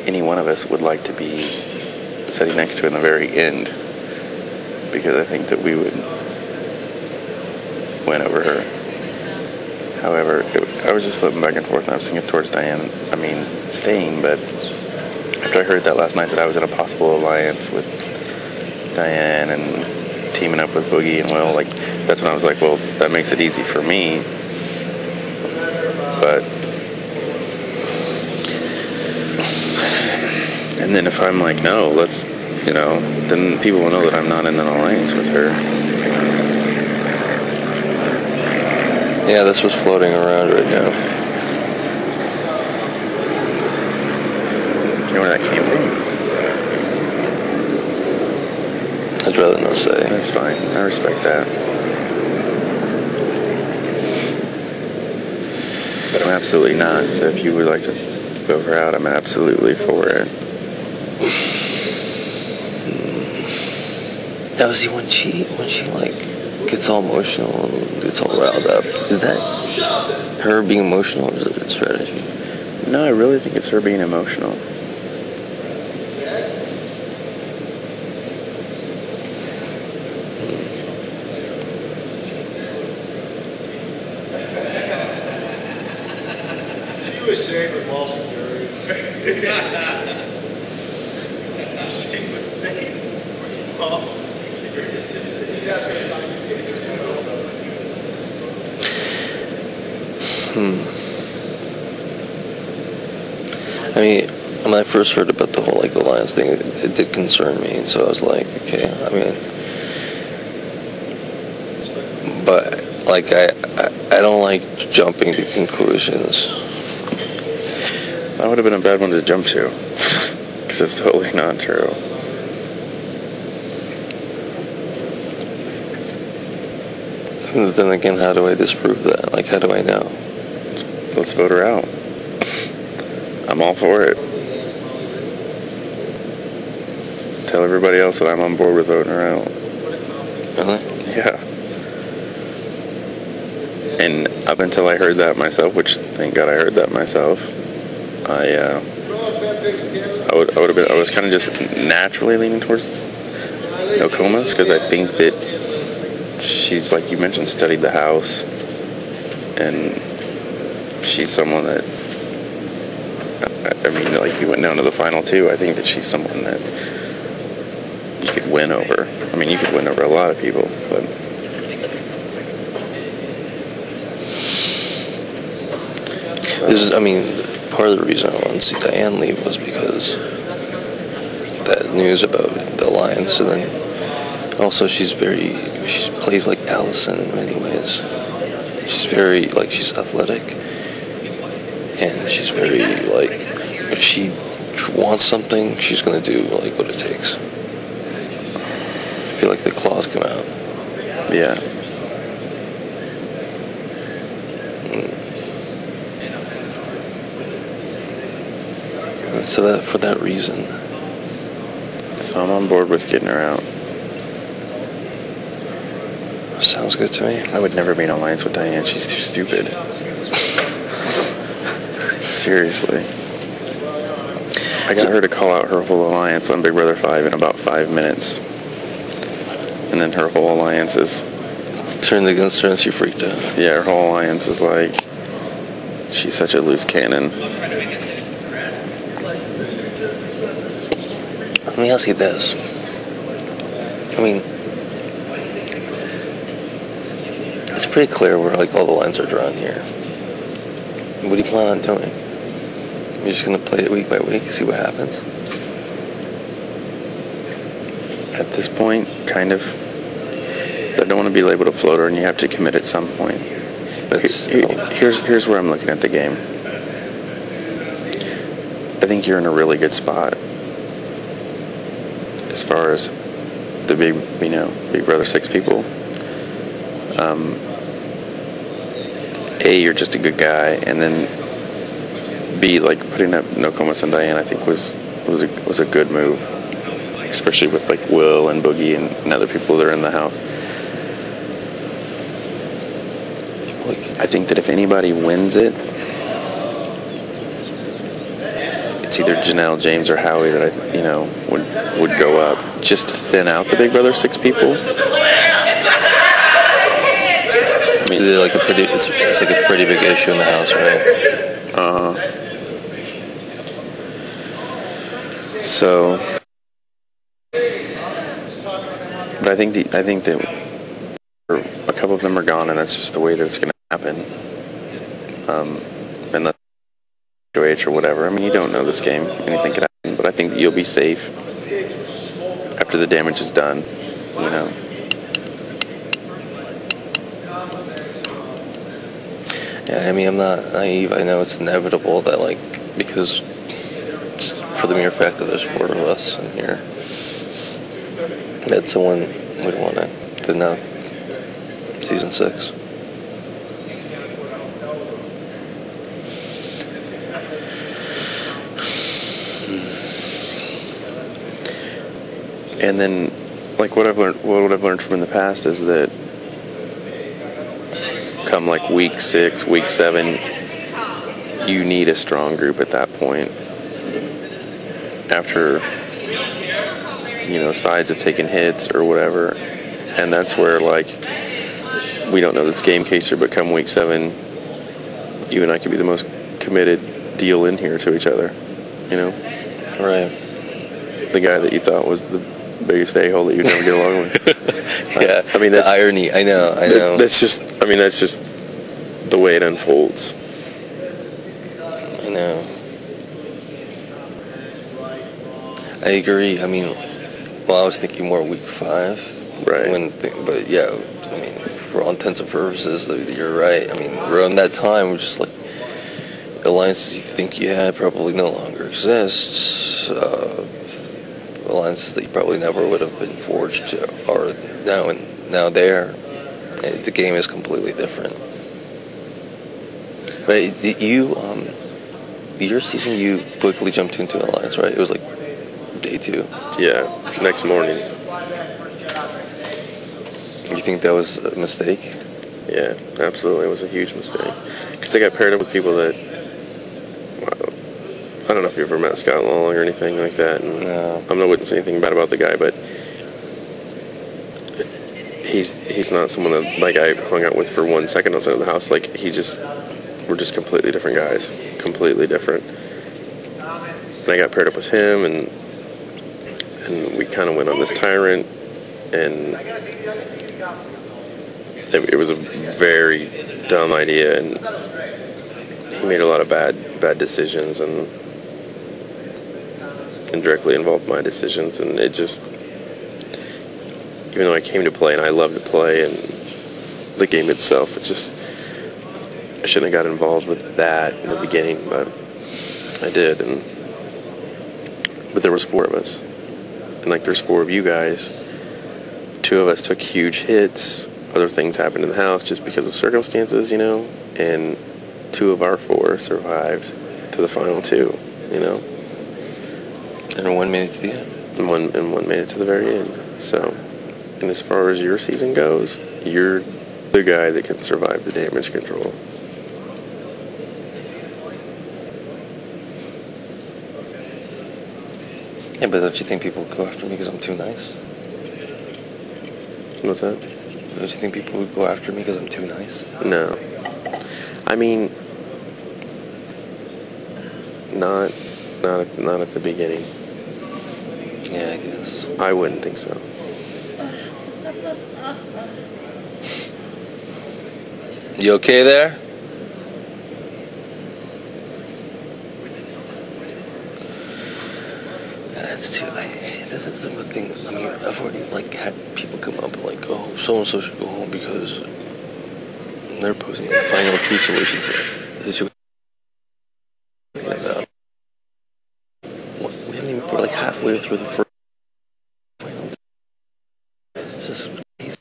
any one of us would like to be sitting next to in the very end, because I think that we would win over her. However, I was just flipping back and forth, and I was thinking towards Diane. I mean, staying, but after I heard that last night that I was in a possible alliance with Diane and teaming up with Boogie and Will, like, that's when I was like, well, that makes it easy for me. But and then if I'm like, no, let's, then people will know that I'm not in an alliance with her. Yeah, that's what's floating around right now. You know where that came from? I'd rather not say. That's fine. I respect that. But I'm absolutely not. So if you would like to vote her out, I'm absolutely for it. Now, see, when she like gets all emotional and gets all riled up, is that her being emotional, or is it strategy? No, I really think it's her being emotional. She was safe with mall security. She was safe with mall security. I mean, when I first heard about the whole alliance thing, it did concern me, and so I was like, okay. I mean, but I don't like jumping to conclusions. That would have been a bad one to jump to, because it's totally not true. And then again, how do I disprove that? Like, how do I know? Let's vote her out. I'm all for it. Tell everybody else that I'm on board with voting her out. Really? Yeah. And up until I heard that myself, which thank God I heard that myself, I was kind of just naturally leaning towards Nokomis, because I think that she's, like you mentioned, studied the house, and she's someone that, I mean, like, you went down to the final two. I think that she's someone that you could win over. I mean, you could win over a lot of people, but I mean, part of the reason I wanted to see Diane leave was because that news about the alliance, and then also she plays like Allison in many ways. She's very, like, she's athletic, and she's very, like, if she wants something, she's gonna do, like, what it takes. I feel like the claws come out. yeah. And so that, for that reason. So I'm on board with getting her out. Sounds good to me. I would never be in alliance with Diane. She's too stupid. Seriously. I got her to call out her whole alliance on Big Brother 5 in about 5 minutes. And then her whole alliance is turned against her and she freaked out. Yeah, her whole alliance is like, she's such a loose cannon. Let me ask you this. I mean, it's pretty clear where, like, all the lines are drawn here. What do you plan on doing? You're just going to play it week by week, see what happens? At this point, kind of. I don't want to be labeled a floater, and you have to commit at some point. Here's where I'm looking at the game. I think you're in a really good spot as far as the Big Brother 6 people. A, you're just a good guy, and then B, like, putting up Nokomis and Diane, I think was a good move, especially with, like, Will and Boogie and other people that are in the house. I think that if anybody wins it, it's either Janelle, James, or Howie that would go up just to thin out the Big Brother 6 people. I mean, it's like a pretty big issue in the house, right? So, but I think that a couple of them are gone, and that's just the way that it's going to happen. And that's HOH or whatever. I mean, you don't know this game; anything could happen. But I think that you'll be safe after the damage is done. You know. Yeah, I mean, I'm not naive. I know it's inevitable that, like, because for the mere fact that there's 4 of us in here, that someone would want to thin out season 6. And then, like, what I've learned from in the past is that come like week 6, week 7, you need a strong group at that point. After, sides have taken hits or whatever. And that's where, like, we don't know this game, Kaysar, but come week 7, you and I could be the most committed deal in here to each other, Right. The guy that you thought was the biggest a-hole that you'd never get along with. Yeah, I mean, that's the irony. I know. That's just the way it unfolds. I know. I agree. I mean, I was thinking more week 5. Right. But yeah, I mean, for all intents and purposes, you're right. I mean, around that time, we're just like, alliances you think you had probably no longer exist. Alliances that you probably never would have been forged are now there. The game is completely different. But your season, you quickly jumped into an alliance, right? It was like day 2. Yeah, next morning. You think that was a mistake? Yeah, absolutely. It was a huge mistake. Because I got paired up with people that, I don't know if you ever met Scott Long or anything like that. And No. I wouldn't say anything bad about the guy, but he's not someone that, like, I hung out with for 1 second outside of the house. Like, we're just completely different guys. Completely different. And I got paired up with him, and we kind of went on this tyrant, and it was a very dumb idea, and he made a lot of bad decisions, and directly involved my decisions, and it just, even though I came to play and I love to play and the game itself, I shouldn't have got involved with that in the beginning, but I did. But there was 4 of us, and like, there's 4 of you guys. 2 of us took huge hits. Other things happened in the house just because of circumstances, and 2 of our 4 survived to the final 2, And 1 made it to the end. And one made it to the very end. So, and as far as your season goes, you're the guy that can survive the damage control. Yeah, but don't you think people would go after me because I'm too nice? What's that? Don't you think people would go after me because I'm too nice? No. I mean, not at the beginning. Yeah, I guess. I wouldn't think so. You okay there? That's too. That's the thing. I mean, I've already had people come up and oh, so and so should go home because they're posing final 2 solutions. Situation. About. We haven't even put halfway through the first. It's just crazy.